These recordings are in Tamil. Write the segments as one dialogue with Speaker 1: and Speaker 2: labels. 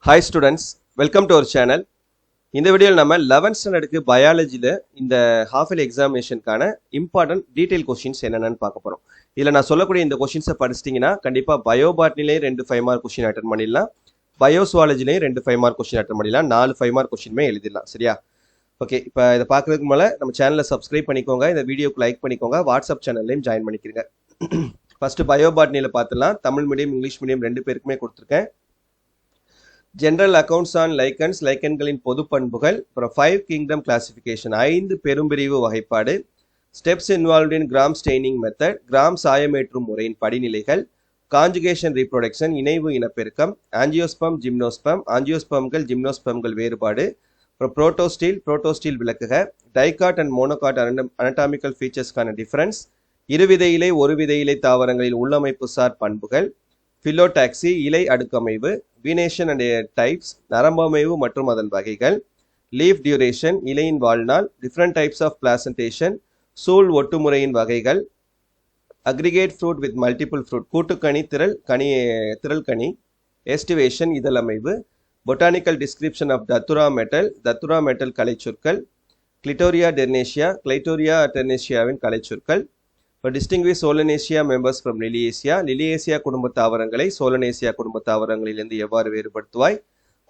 Speaker 1: Hi students, welcome to our channel. இந்த வீடியோவில் நம்ம 11th ஸ்டாண்டர்டுக்கு பயாலஜியில் இந்த ஹாஃப் இயர்லி எக்ஸாமினேஷனுக்கான இம்பார்ட்டன்ட் டீடைல் கொஷின்ஸ் என்னென்னு பார்க்க போகிறோம். இதில் நான் சொல்லக்கூடிய இந்த கொஷின்ஸை படிச்சிட்டிங்கன்னா கண்டிப்பாக பயோபாட்னிலேயே 2 5 மார்க் கொஷின் அட்டன் பண்ணிடலாம், பயோசுவாலஜிலேயும் 2 5 மார்க் கொஷின் அட்டன் பண்ணிடலாம், 4 5 மார்க் கொஷினுமே எழுதிடலாம். சரியா? ஓகே, இப்போ இதை பார்க்குறதுக்கு மேலே நம்ம சேனலை சப்ஸ்கிரைப் பண்ணிக்கோங்க, இந்த வீடியோக்கு லைக் பண்ணிக்கோங்க, வாட்ஸ்அப் சேனல்லையும் ஜாயின் பண்ணிக்கிறீங்க. ஃபஸ்ட்டு பயோபாட்னியில் பார்த்துலாம். தமிழ் மீடியம் இங்கிலீஷ் மீடியம் 2 பேருக்குமே கொடுத்துருக்கேன். ஜெனரல் அக்கவுண்ட்ஸ் ஆன் லைக்கன்ஸ், லைக்கன்களின் பொது பண்புகள், அப்புறம் 5 கிங்டம் கிளாசிஃபிகேஷன், 5 பெரும்பிரிவு வகைப்பாடு, steps involved in gram staining method, gram சாயமேற்றும் முறையின் படிநிலைகள், காஞ்சுகேஷன் ரீப்ரொடக்ஷன், இணைவு இனப்பெருக்கம், ஆஞ்சியோஸ்பம் ஜிம்னோஸ்பம், ஆஞ்சியோஸ்பம்கள் ஜிம்னோஸ்பம்கள் வேறுபாடு, அப்புறம் புரோட்டோஸ்டீல் விளக்குக, டைகாட் அண்ட் மோனோகாட் அனட்டாமிக்கல் ஃபீச்சர்ஸ்க்கான டிஃபரன்ஸ், இருவிதை இலை ஒரு விதை இலை தாவரங்களில் உள்ளமைப்பு சார் பண்புகள், பிலோடாக்சி இலை அடுக்கமைவு, வீனேஷன் அண்ட் டைப்ஸ், நரம்பமைவு மற்றும் அதன் வகைகள், லீஃப் டியூரேஷன் இலையின் வாழ்நாள், டிஃப்ரெண்ட் டைப்ஸ் ஆஃப் பிளாசன்டேஷன், சூழ் ஒட்டுமுறையின் வகைகள், aggregate fruit with multiple fruit கூட்டுக்கனி திரள் கனி, எஸ்டிவேஷன் இதழமைவு, botanical description of datura metel கலைச்சொற்கள், கிளிட்டோரியா டெர்னேஷியாவின் கலைச்சொற்கள், distinguish solanaceae members from liliaceae குடும்ப தாவரங்களை சோலனேசியா குடும்ப தாவரங்களிலிருந்து எவ்வாறு வேறுபடுத்துவாய்,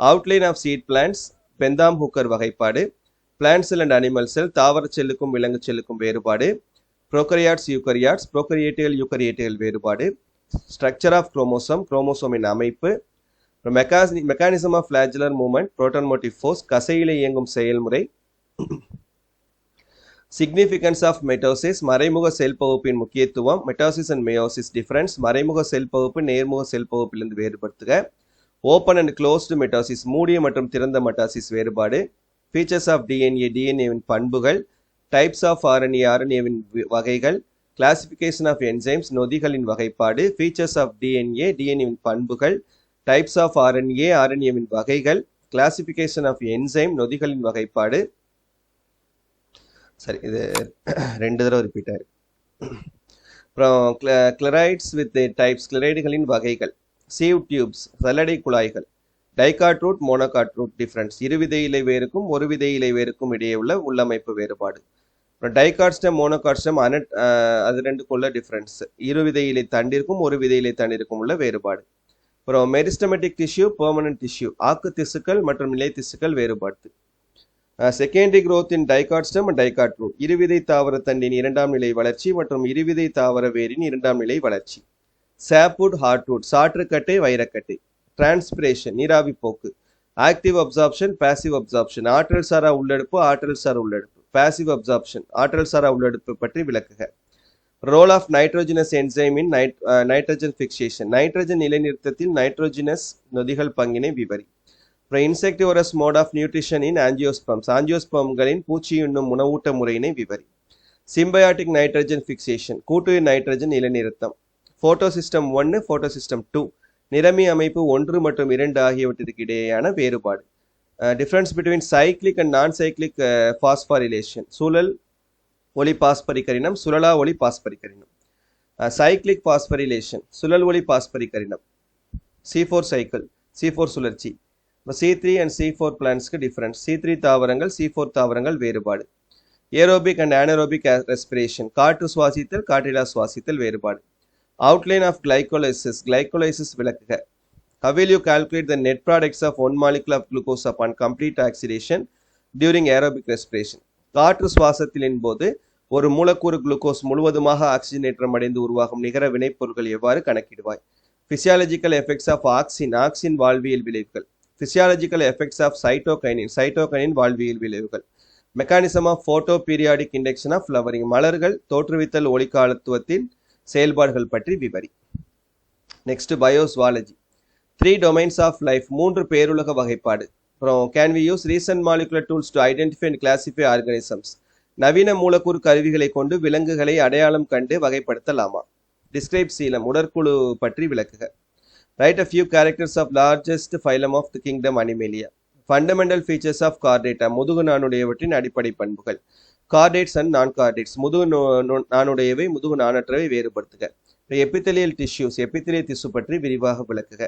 Speaker 1: outline of seed plants, Bentham Hooker வகைப்பாடு, plant cell and animal cell, தாவர செல்லுக்கும் விலங்கு செல்லுக்கும் வேறுபாடு, ப்ரோகரியாட்ஸ் யூக்கரியேட்டுகள் வேறுபாடு, ஸ்ட்ரக்சர் ஆஃப் குரோமோசோமின் அமைப்பு, mechanism of flagellar movement, proton motive force, கசையில இயங்கும் செயல்முறை, சிக்னிஃபிகன்ஸ் ஆஃப் மெட்டோசிஸ், மறைமுக செல் பகுப்பின் முக்கியத்துவம், மெட்டோசிஸ் அண்ட் மெயோசிஸ் டிஃபரன்ஸ், மறைமுக செல் பகுப்பு நேர்முக செல் பகுப்பிலிருந்து வேறுபடுத்துக, ஓப்பன் அண்ட் க்ளோஸ்டு மெட்டோசிஸ், மூடிய மற்றும் திறந்த மெட்டாசிஸ் வேறுபாடு, ஃபீச்சர்ஸ் ஆஃப் டிஎன்ஏவின் பண்புகள், டைப்ஸ் ஆஃப் ஆர்என்ஏவின் வகைகள், கிளாசிஃபிகேஷன் ஆஃப் என்சைம்ஸ் நொதிகளின் வகைப்பாடு, ஃபீச்சர்ஸ் ஆஃப் டிஎன்ஏவின் பண்புகள், டைப்ஸ் ஆஃப் ஆர்என்ஏவின் வகைகள், கிளாசிஃபிகேஷன் ஆஃப் என்சைம் நொதிகளின் வகைப்பாடு. சரி, இது 2 தடவை ரிப்பீட் ஆயிருக்கு. அப்புறம் கிளரைட்ஸ் வித் டைப்ஸ், கிளரைடுகளின் வகைகள், சீவ் டியூப்ஸ் சல்லடை குழாய்கள், dicot root monocot root difference, இருவிதை இலை வேருக்கும் ஒரு விதை இலை வேருக்கும் இடையே உள்ள உள்ளமைப்பு வேறுபாடு, அப்புறம் டைகாட் ஸ்டெம் மோனோகாட் ஸ்டெம் அது 2க்குள்ள டிஃபரன்ஸ், இருவிதை இலை தண்டிற்கும் ஒரு விதை இலை தண்டிற்கும் உள்ள வேறுபாடு, அப்புறம் மெரிஸ்டமெட்டிக் டிஷ்யூ பெர்மனன்ட் டிஷ்யூ, ஆக்கு திசுக்கள் மற்றும் நிலை திசுக்கள் வேறுபாடு, secondary growth in dicot stem and dicot root, இருவிதை தாவர தண்டின் 2ஆம் நிலை வளர்ச்சி மற்றும் இருவிதை தாவர வேரின் 2ஆம் நிலை வளர்ச்சி, சாப்வுட் ஹார்ட்வுட் சாற்றுக்கட்டை வைரக்கட்டை, டிரான்ஸ்பிரேஷன் நீராவி போக்கு, ஆக்டிவ் அப்சார்ப்ஷன் பேசிவ் அப்சார்ப்ஷன், ஆற்றல் சாரா உள்ளெடுப்பு, பேசிவ் அப்சார்ப்ஷன் ஆற்றல் சாரா உள்ளெடுப்பு பற்றி விளக்குக, role of nitrogenase enzyme in nitrogen fixation, nitrogen நிலைநிறுத்தத்தில் நைட்ரோஜனஸ் நொதிகள் பங்கினை விவரி, insectivorous mode of nutrition in ஆஞ்சியோஸ்பம்களின் பூச்சி உண்ணும் உணவூட்ட முறையினை விவரி, சிம்பயாட்டிக் நைட்ரஜன் ஃபிக்சேஷன் கூட்டு நைட்ரஜன் நிலைநிறுத்தம், போட்டோசிஸ்டம் 1 போட்டோசிஸ்டம் 2 நிறமி அமைப்பு 1 மற்றும் 2 ஆகியவற்றிற்கு இடையேயான வேறுபாடு, difference between cyclic and non cyclic phosphorylation, சுழல் ஒளி பாஸ்பரிகரினம் சுழலா ஒளி பாஸ்பரிகரினம், சைக்ளிக் பாஸ்பரிலேஷன் சுழல் ஒளி பாஸ்பரிகரினம், C4 சைக்கிள் C4 சுழற்சி, C3 and C4 பிளான்ட்ஸ்க்கு difference, C3 தாவரங்கள் C4 தாவரங்கள் வேறுபாடு, ஏரோபிக் அண்ட் ஆனரோபிக் ரெஸ்பிரேஷன் காற்று சுவாசித்தல் காற்றிலா சுவாசித்தல் வேறுபாடு, அவுட்லைன் ஆஃப் கிளைகோலைசிஸ் விளக்குக, how will you calculate the net products of 1 molecule of glucose upon complete oxidation during aerobic respiration, காற்று சுவாசத்தின் போது ஒரு மூலக்கூறு குளுக்கோஸ் முழுவதுமாக ஆக்சிஜனேற்றம் அடைந்து உருவாகும் நிகர வினைப்பொருட்கள் எவ்வாறு கணக்கிடுவாய், பிசியாலஜிக்கல் எஃபெக்ட்ஸ் ஆஃப் ஆக்சின் வாழ்வியல் விளைவுகள், பிசியாலஜிக்கல் எஃபெக்ட்ஸ் ஆஃப் சைட்டோகைனின் வாழ்வியல் விளைவுகள், mechanism of photoperiodic induction of flowering மலர்கள் தோற்றுவித்தல் ஒளிக்காலத்துவத்தின் செயல்பாடுகள் பற்றி விவரி. Next bio zoology, 3 domains of life 3 பேருலக வகைப்பாடு, அப்புறம் can we use recent molecular tools to identify and classify organisms, நவீன மூலக்கூறு கருவிகளை கொண்டு விலங்குகளை அடையாளம் கண்டு வகைப்படுத்தலாமா, டிஸ்கிரைப் சீலம் உடற்குழு பற்றி விளக்குக, write a few characters of largest phylum of the kingdom Animalia, fundamental features of chordata முதுகு நாணுடையவற்றின் அடிப்படை பண்புகள், chordates and non-chordates முதுகு நாணுடையவை முதுகு நாணற்றவை வேறுபடுத்துக, எபித்தலியல் டிஷ்யூஸ் எபித்தலிய திசு பற்றி விரிவாக விளக்குக,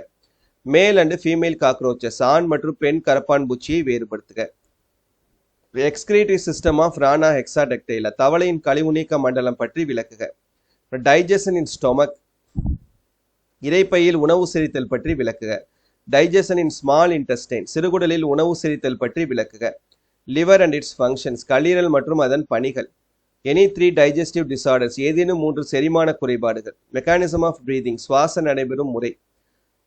Speaker 1: மேல் அண்ட் ஃபீமேல் காக்ரோச்சஸ், ஆண் மற்றும் பெண் கரப்பான் பூச்சியை வேறுபடுத்துக. எக்ஸ்கிரீட்டரி சிஸ்டம் ஆஃப் ரானா ஹெக்ஸாடெக்டைல, தவளையின் கழிவு நீக்க மண்டலம் பற்றி விளக்குக. டைஜஷன் இன் ஸ்டொமக், இரைப்பையில் உணவு செரித்தல் பற்றி விளக்குக. டைஜஷன் இன் ஸ்மால் இன்டெஸ்டைன், சிறுகுடலில் உணவு செரித்தல் பற்றி விளக்குக. லிவர் அண்ட் இட்ஸ் ஃபங்க்ஷன்ஸ், கல்லீரல் மற்றும் அதன் பணிகள். எனி 3 டைஜஸ்டிவ் டிசார்டர்ஸ், ஏதேனும் 3 செரிமான குறைபாடுகள். மெக்கானிசம் ஆஃப் பிரீதிங், சுவாச நடைபெறும் முறை.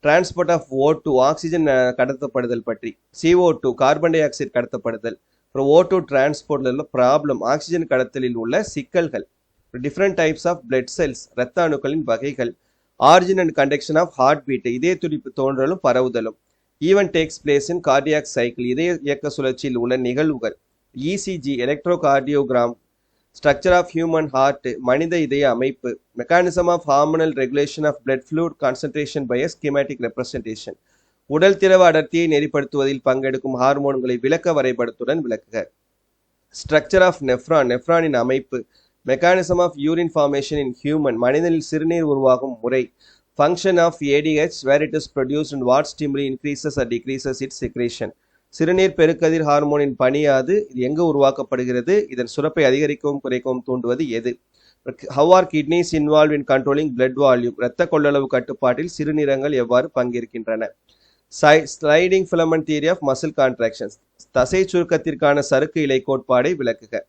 Speaker 1: டிரான்ஸ்போர்ட் ஆஃப் O2, ஆக்சிஜன் கடத்தப்படுதல் பற்றி. CO2, carbon di oxide கடத்தப்படுதல். அப்புறம் O2 டிரான்ஸ்போர்ட்ல உள்ள ப்ராப்ளம், ஆக்சிஜன் கடத்தலில் உள்ள சிக்கல்கள். Different types of blood cells, இரத்த அணுக்களின் வகைகள். Origin and conduction of heart beat, இதய துடிப்பு தோன்றலும் பரவுதலும். Event takes place in cardiac cycle, இதய இயக்க சுழற்சியில் உள்ள நிகழ்வுகள். ECG, electrocardiogram. Structure of human heart, மனித இதய அமைப்பு. Mechanism of hormonal regulation of blood fluid concentration by a schematic representation. உடல் திரவ அடர்த்தியை நெறிப்படுத்துவதில் பங்கெடுக்கும் ஹார்மோன்களை விளக்க வரைபடத்துடன் விளக்குக. ஸ்ட்ரக்சர் ஆஃப் நெஃப்ரான், நெஃப்ரானின் அமைப்பு. Mechanism of urine formation in human, மனிதனில் சிறுநீர் உருவாகும் முறை. Function of ADH, where it is produced and what stimuli increases or decreases its secretion. சிறுநீர் பெருக்கதிர் ஹார்மோனின் பணியாது, இது எங்கு உருவாக்கப்படுகிறது, இதன் சுரப்பை அதிகரிக்கவும் குறைக்கவும் தூண்டுவது எது. How are kidneys involved in controlling blood volume, இரத்த கொள்ளளவு கட்டுப்பாட்டில் சிறுநீரகங்கள் எவ்வாறு பங்கேற்கின்றன. Sliding filament theory of muscle contractions, தசை சுருக்கத்திற்கான சறுக்கு இலை கோட்பாடை விளக்குக.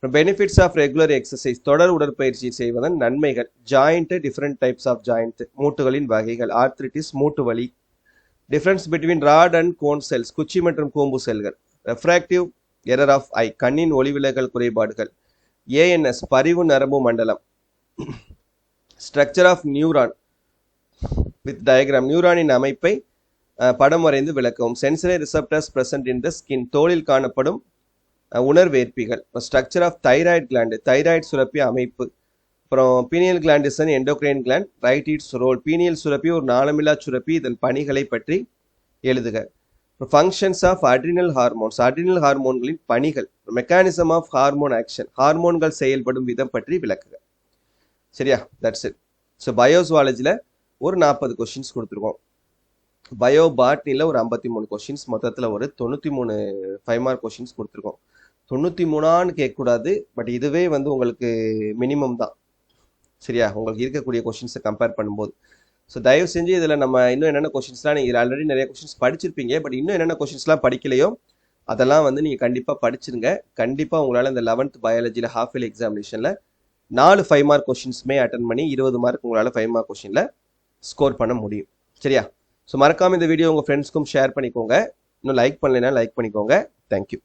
Speaker 1: பெனிஃபிட்ஸ் ஆஃப் ரெகுலர் எக்ஸசைஸ், தொடர் உடற்பயிற்சி செய்வதன் நன்மைகள். Joint, different types of joint, மூட்டுகளின் வகைகள். ஆர்த்ரிட்டிஸ், மூட்டு வலி. Difference between rod and cone cells, குச்சி மற்றும் கூம்பு செல்கள். ரெஃப்ராக்டிவ் எரர் ஆஃப் ஐ, கண்ணின் ஒளிவிலகல் குறைபாடுகள். ANS, பரிவு நரம்பு மண்டலம். Structure of neuron with diagram, நியூரானின் அமைப்பை படம் வரைந்து விளக்கவும். Sensory receptors present in the skin, தோலில் காணப்படும் உணர்வேற்பிகள். Structure of thyroid gland, thyroid சுரப்பி அமைப்பு. அப்புறம் pineal gland is an endocrine gland, write its role. Pineal சுரப்பி ஒரு நாளமில்லா சுரப்பி, இதன் பணிகளை பற்றி எழுதுக. Functions of adrenal hormones, adrenal ஹார்மோன்களின் பணிகள். மெக்கானிசம் ஆஃப் ஹார்மோன் ஆக்ஷன், ஹார்மோன்கள் செயல்படும் விதம் பற்றி விளக்குக. சரியா, தட்ஸ் இட். ஸோ பயோசுவாலஜியில் ஒரு 40 கொஸ்டின்ஸ் கொடுத்துருக்கோம். பயோ பாட்னியில் ஒரு 53 கொஸ்டின்ஸ், மொத்தத்தில் ஒரு 93 5 மார்க் கொஸ்டின்ஸ் கொடுத்துருக்கோம். 93 கேட்கக்கூடாது, பட் இதுவே வந்து உங்களுக்கு மினிமம் தான். சரியா, உங்களுக்கு இருக்கக்கூடிய கொஸ்டின்ஸை கம்பேர் பண்ணும்போது. ஸோ தயவு செஞ்சு இதில் நம்ம இன்னும் என்னென்ன கொஸ்டின்ஸ்லாம், நீங்கள் ஆல்ரெடி நிறைய கொஸ்டின்ஸ் படிச்சிருப்பீங்க, பட் இன்னும் என்னென்ன கொஸ்டின்ஸ்லாம் படிக்கலையோ அதெல்லாம் வந்து நீங்கள் கண்டிப்பாக படிச்சிருங்க. கண்டிப்பாக உங்களால் இந்த 11th பயாலஜியில் ஹாஃப் இயர்லி எக்ஸாமினேஷனில் 4 5 மார்க் கொஸ்டின்ஸுமே அட்டன் பண்ணி 20 மார்க் உங்களால் 5 மார்க் கொஸ்டினில் ஸ்கோர் பண்ண முடியும். சரியா, ஸோ மறக்காமல் இந்த வீடியோ உங்கள் ஃப்ரெண்ட்ஸ்க்கும் ஷேர் பண்ணிக்கோங்க. இன்னும் லைக் பண்ணலைன்னா லைக் பண்ணிக்கோங்க. தேங்க்யூ.